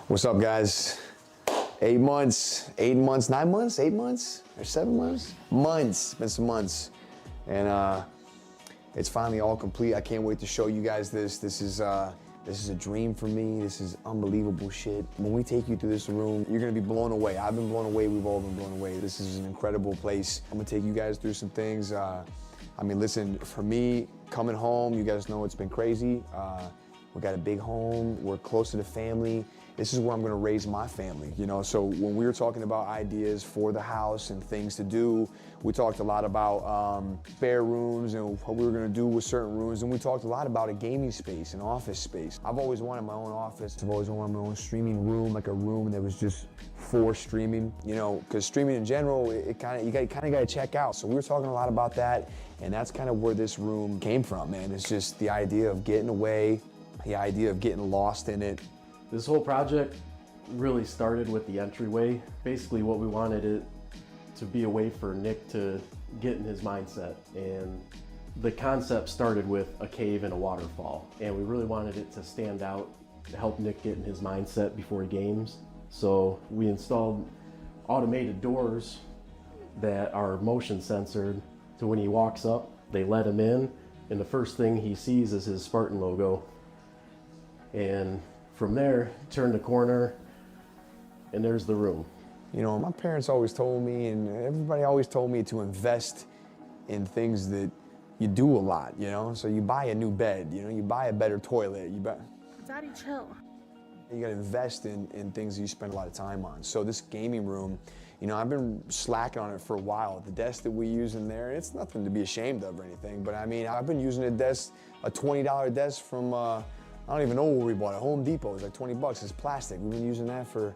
What's up, guys? 8 months, 9 months, 8 months, or 7 months? Months, been some months. And it's finally all complete. I can't wait to show you guys this. This is a dream for me. This is unbelievable shit. When we take you through this room, you're gonna be blown away. I've been blown away, we've all been blown away. This is an incredible place. I'm gonna take you guys through some things. I mean, listen, for me, coming home, you guys know it's been crazy. We got a big home, we're close to the family. This is where I'm gonna raise my family, you know? So when we were talking about ideas for the house and things to do, we talked a lot about spare rooms and what we were gonna do with certain rooms, and we talked a lot about a gaming space, an office space. I've always wanted my own office. I've always wanted my own streaming room, like a room that was just for streaming, you know, because streaming in general, you kind of gotta check out. So we were talking a lot about that, and that's kind of where this room came from, man. It's just the idea of getting away, the idea of getting lost in it. This whole project really started with the entryway. Basically what we wanted it to be a way for Nick to get in his mindset. And the concept started with a cave and a waterfall. And we really wanted it to stand out to help Nick get in his mindset before he games. So we installed automated doors that are motion censored. So when he walks up, they let him in. And the first thing he sees is his Spartan logo. And from there, turn the corner, and there's the room. You know, my parents always told me, and everybody always told me to invest in things that you do a lot, you know? So you buy a new bed, you know, you buy a better toilet, Daddy, chill. You gotta invest in things that you spend a lot of time on. So this gaming room, you know, I've been slacking on it for a while. The desk that we use in there, it's nothing to be ashamed of or anything, but I mean, I've been using a desk, a $20 desk from, I don't even know where we bought it. Home Depot. It was like 20 bucks. It's plastic. We've been using that for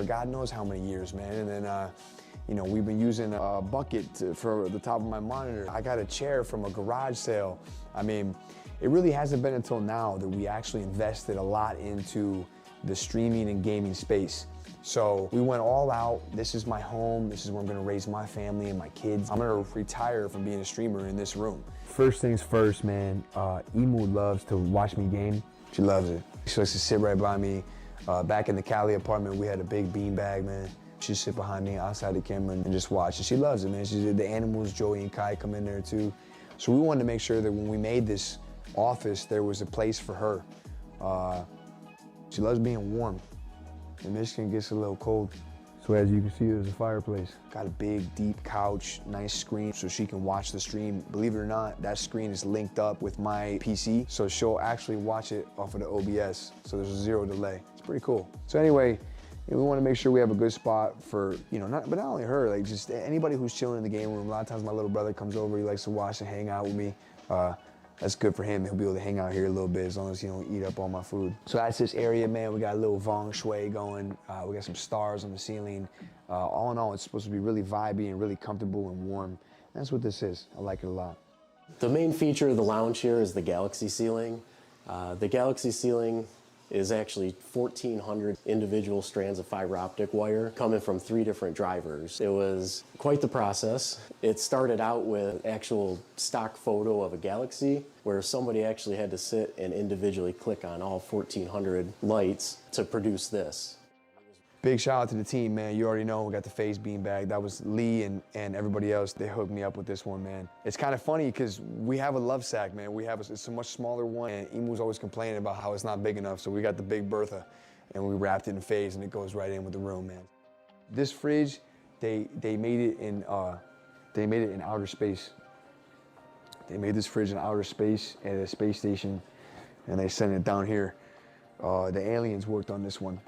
God knows how many years, man. And then, you know, we've been using a bucket for the top of my monitor. I got a chair from a garage sale. I mean, it really hasn't been until now that we actually invested a lot into the streaming and gaming space. So we went all out. This is my home. This is where I'm gonna raise my family and my kids. I'm gonna retire from being a streamer in this room. First things first, man. Emu loves to watch me game. She loves it. She likes to sit right by me. Back in the Cali apartment, we had a big beanbag, man. She'd sit behind me outside the camera and just watch. And she loves it, man. The animals, Joey and Kai, come in there too. So we wanted to make sure that when we made this office, there was a place for her. She loves being warm. In Michigan, it gets a little cold. So as you can see, there's a fireplace. Got a big, deep couch, nice screen, so she can watch the stream. Believe it or not, that screen is linked up with my PC, so she'll actually watch it off of the OBS, so there's a 0 delay. It's pretty cool. So anyway, we want to make sure we have a good spot for, you know, not only her, like just anybody who's chilling in the game room. A lot of times my little brother comes over, he likes to watch and hang out with me. That's good for him. He'll be able to hang out here a little bit as long as he don't eat up all my food. So that's this area, man. We got a little feng shui going. We got some stars on the ceiling. All in all, it's supposed to be really vibey and really comfortable and warm. That's what this is. I like it a lot. The main feature of the lounge here is the Galaxy ceiling. The Galaxy ceiling is actually 1,400 individual strands of fiber optic wire coming from 3 different drivers. It was quite the process. It started out with an actual stock photo of a Galaxy where somebody actually had to sit and individually click on all 1,400 lights to produce this. Big shout out to the team, man. You already know we got the face beanbag. That was Lee and everybody else. They hooked me up with this one, man. It's kind of funny because we have a love sack, man. It's a much smaller one, and Emu's always complaining about how it's not big enough. So we got the big Bertha, and we wrapped it in phase, and it goes right in with the room, man. This fridge, they made it in outer space. They made this fridge in outer space at a space station, and they sent it down here. The aliens worked on this one.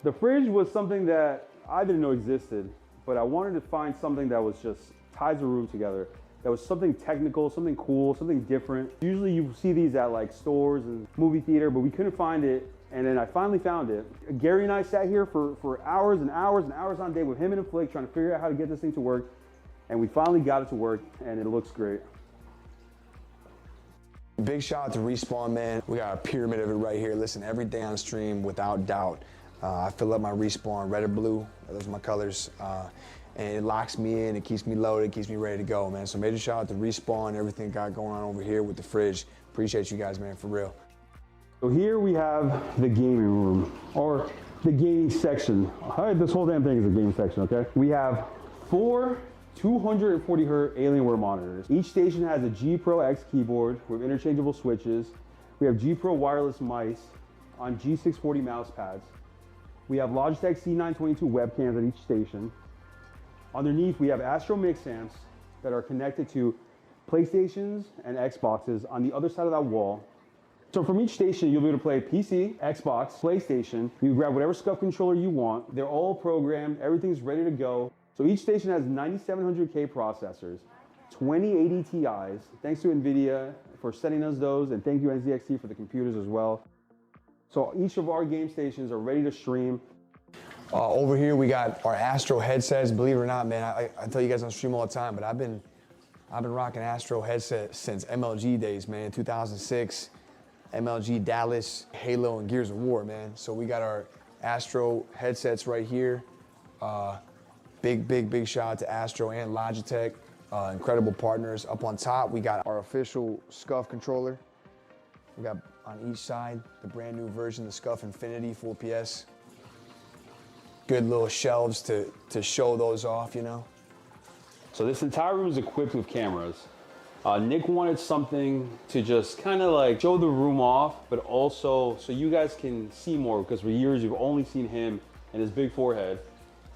The fridge was something that I didn't know existed, but I wanted to find something that was just ties the room together. That was something technical, something cool, something different. Usually you see these at like stores and movie theater, but we couldn't find it. And then I finally found it. Gary and I sat here for hours and hours and hours on day with him and Flick trying to figure out how to get this thing to work. And we finally got it to work, and it looks great. Big shout out to Respawn, man. We got a pyramid of it right here. Listen, every day on stream, without doubt. I fill up my Respawn red or blue. Those are my colors. And it locks me in, it keeps me loaded, it keeps me ready to go, man. So major shout out to Respawn, everything got going on over here with the fridge. Appreciate you guys, man, for real. So here we have the gaming room, or the gaming section. This whole damn thing is a gaming section, okay? We have 4 240 Hz Alienware monitors. Each station has a G Pro X keyboard with interchangeable switches. We have G Pro wireless mice on G640 mouse pads. We have Logitech C922 webcams at each station. Underneath, we have Astro mix amps that are connected to PlayStations and Xboxes on the other side of that wall. So from each station, you'll be able to play PC, Xbox, PlayStation. You grab whatever SCUF controller you want. They're all programmed, everything's ready to go. So each station has 9700K processors, 2080 Ti's. Thanks to NVIDIA for sending us those, and thank you NZXT for the computers as well. So each of our game stations are ready to stream. Over here we got our Astro headsets. Believe it or not, man, I tell you guys on stream all the time, but I've been rocking Astro headset since MLG days, man. 2006, MLG Dallas, Halo, and Gears of War, man. So we got our Astro headsets right here. Big shout out to Astro and Logitech, incredible partners. Up on top, we got our official SCUF controller. We got on each side the brand new version, the SCUF Infinity Full PS. Good little shelves to show those off, you know. So this entire room is equipped with cameras. Nick wanted something to just kind of like show the room off, but also so you guys can see more, because for years you've only seen him and his big forehead.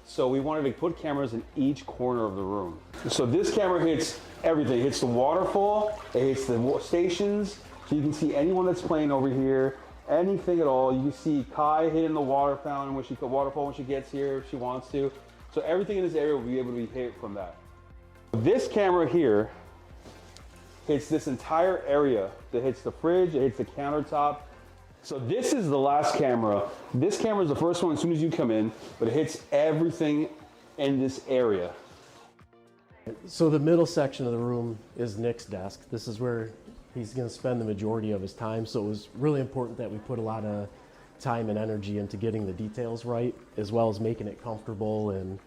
So we wanted to put cameras in each corner of the room. So this camera hits everything. It hits the waterfall, it hits the stations, so you can see anyone that's playing over here, anything at all. You can see Kai hitting the water fountain waterfall when she gets here if she wants to. So everything in this area will be able to be hit from that. This camera here hits this entire area. That hits the fridge, it hits the countertop. So this is the last camera. This camera is the first one as soon as you come in, but it hits everything in this area. So the middle section of the room is Nick's desk. This is where he's going to spend the majority of his time. So it was really important that we put a lot of time and energy into getting the details right, as well as making it comfortable and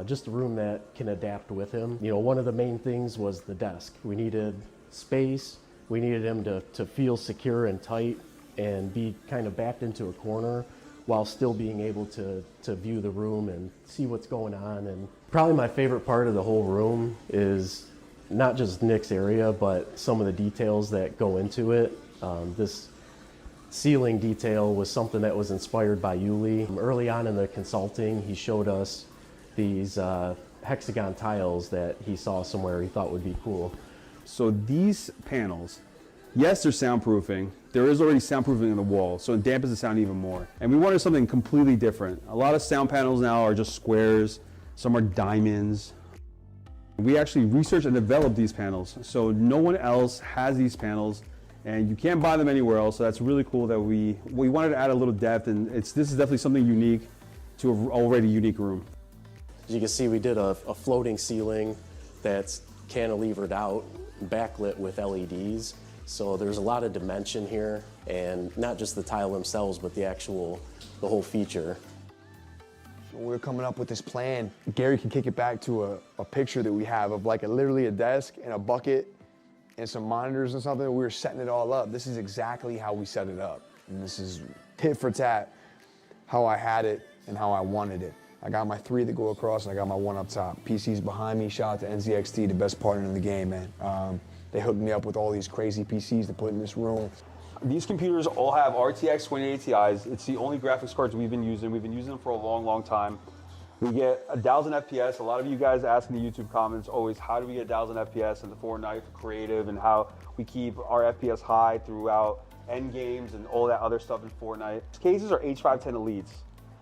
just a room that can adapt with him. You know, one of the main things was the desk. We needed space. We needed him to feel secure and tight and be kind of backed into a corner while still being able to view the room and see what's going on. And probably my favorite part of the whole room is not just Nick's area, but some of the details that go into it. This ceiling detail was something that was inspired by Yuli. Early on in the consulting, he showed us these hexagon tiles that he saw somewhere he thought would be cool. So these panels, yes, they're soundproofing. There is already soundproofing in the wall, so it dampens the sound even more. And we wanted something completely different. A lot of sound panels now are just squares, some are diamonds. We actually researched and developed these panels, so no one else has these panels, and you can't buy them anywhere else, so that's really cool that we wanted to add a little depth, and this is definitely something unique to an already unique room. As you can see, we did a floating ceiling that's cantilevered out, backlit with LEDs. So there's a lot of dimension here, and not just the tile themselves, but the whole feature. We're coming up with this plan. Gary can kick it back to a picture that we have of like literally a desk and a bucket and some monitors and something. We were setting it all up. This is exactly how we set it up. And this is tit for tat how I had it and how I wanted it. I got my 3 that go across and I got my 1 up top. PC's behind me. Shout out to NZXT, the best partner in the game, man. They hooked me up with all these crazy PCs to put in this room. These computers all have RTX 2080 Ti's. It's the only graphics cards we've been using. We've been using them for a long time. We get 1,000 FPS. A lot of you guys ask in the YouTube comments always, how do we get 1,000 FPS into Fortnite for creative, and how we keep our FPS high throughout end games and all that other stuff in Fortnite. These cases are H510 Elites.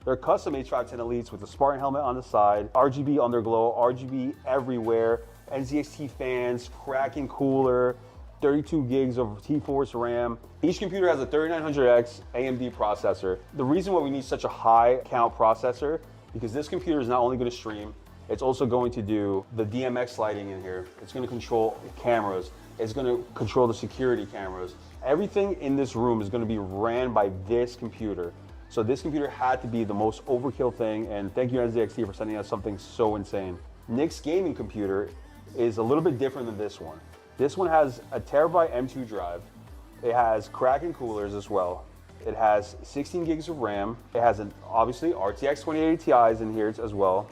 They're custom H510 Elites with the Spartan helmet on the side, RGB underglow, RGB everywhere, NZXT fans, Kraken cooler, 32 gigs of T-Force RAM. Each computer has a 3900X AMD processor. The reason why we need such a high count processor, because this computer is not only going to stream, it's also going to do the DMX lighting in here. It's going to control cameras. It's going to control the security cameras. Everything in this room is going to be ran by this computer. So this computer had to be the most overkill thing, and thank you NZXT for sending us something so insane. Nick's gaming computer is a little bit different than this one. This one has a terabyte M2 drive. It has Kraken coolers as well. It has 16 gigs of RAM. It has obviously RTX 2080 Ti's in here as well.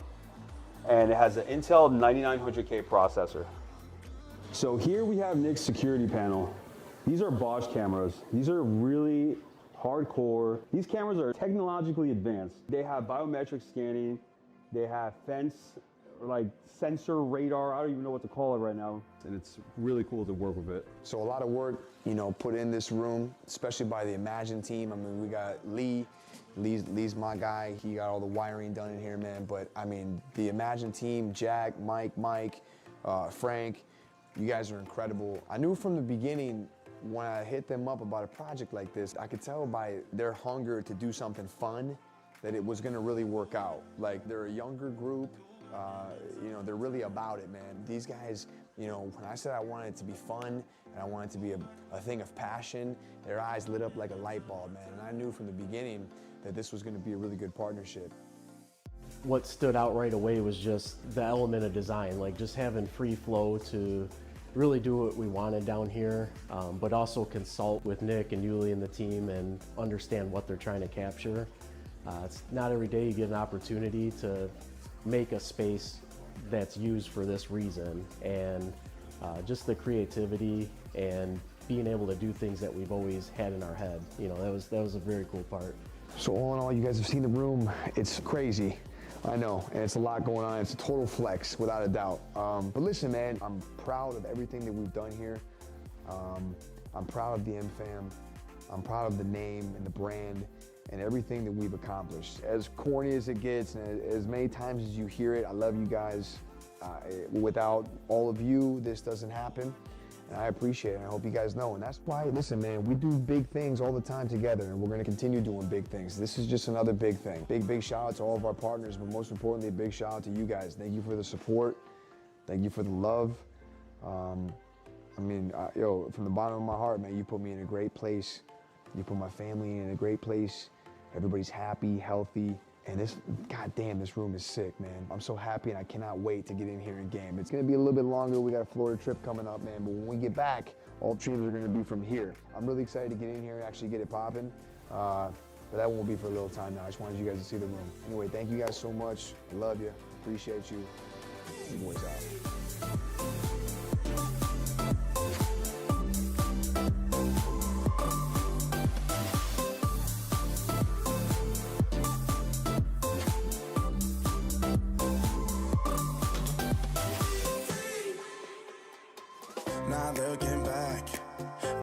And it has an Intel 9900K processor. So here we have Nick's security panel. These are Bosch cameras. These are really hardcore. These cameras are technologically advanced. They have biometric scanning. They have fence, like sensor radar. I don't even know what to call it right now. And it's really cool to work with it. So a lot of work, you know, put in this room, especially by the Imagine team. I mean, we got Lee. Lee's my guy. He got all the wiring done in here, man. But I mean, the Imagine team, Jack, Mike, Frank, you guys are incredible. I knew from the beginning when I hit them up about a project like this, I could tell by their hunger to do something fun that it was gonna really work out. Like, they're a younger group, you know, they're really about it, man. These guys, you know, when I said I wanted it to be fun and I wanted it to be a thing of passion, their eyes lit up like a light bulb, man. And I knew from the beginning that this was gonna be a really good partnership. What stood out right away was just the element of design, like just having free flow to really do what we wanted down here, but also consult with Nick and Yuli and the team and understand what they're trying to capture. It's not every day you get an opportunity to make a space that's used for this reason, and just the creativity and being able to do things that we've always had in our head. You know, that was a very cool part. So all in all, you guys have seen the room. It's crazy. I know, and it's a lot going on. It's a total flex, without a doubt. But listen, man, I'm proud of everything that we've done here. I'm proud of the M-Fam. I'm proud of the name and the brand and everything that we've accomplished. As corny as it gets, and as many times as you hear it, I love you guys. Without all of you, this doesn't happen. And I appreciate it, and I hope you guys know. And that's why, listen, man, we do big things all the time together, and we're gonna continue doing big things. This is just another big thing. Big shout out to all of our partners, but most importantly, a big shout out to you guys. Thank you for the support. Thank you for the love. I mean, yo, from the bottom of my heart, man, you put me in a great place. You put my family in a great place. Everybody's happy, healthy. And this, goddamn, this room is sick, man. I'm so happy, and I cannot wait to get in here and game. It's gonna be a little bit longer. We got a Florida trip coming up, man. But when we get back, all streams are gonna be from here. I'm really excited to get in here and actually get it popping. But that won't be for a little time now. I just wanted you guys to see the room. Anyway, thank you guys so much. I love you. Appreciate you. You boys out.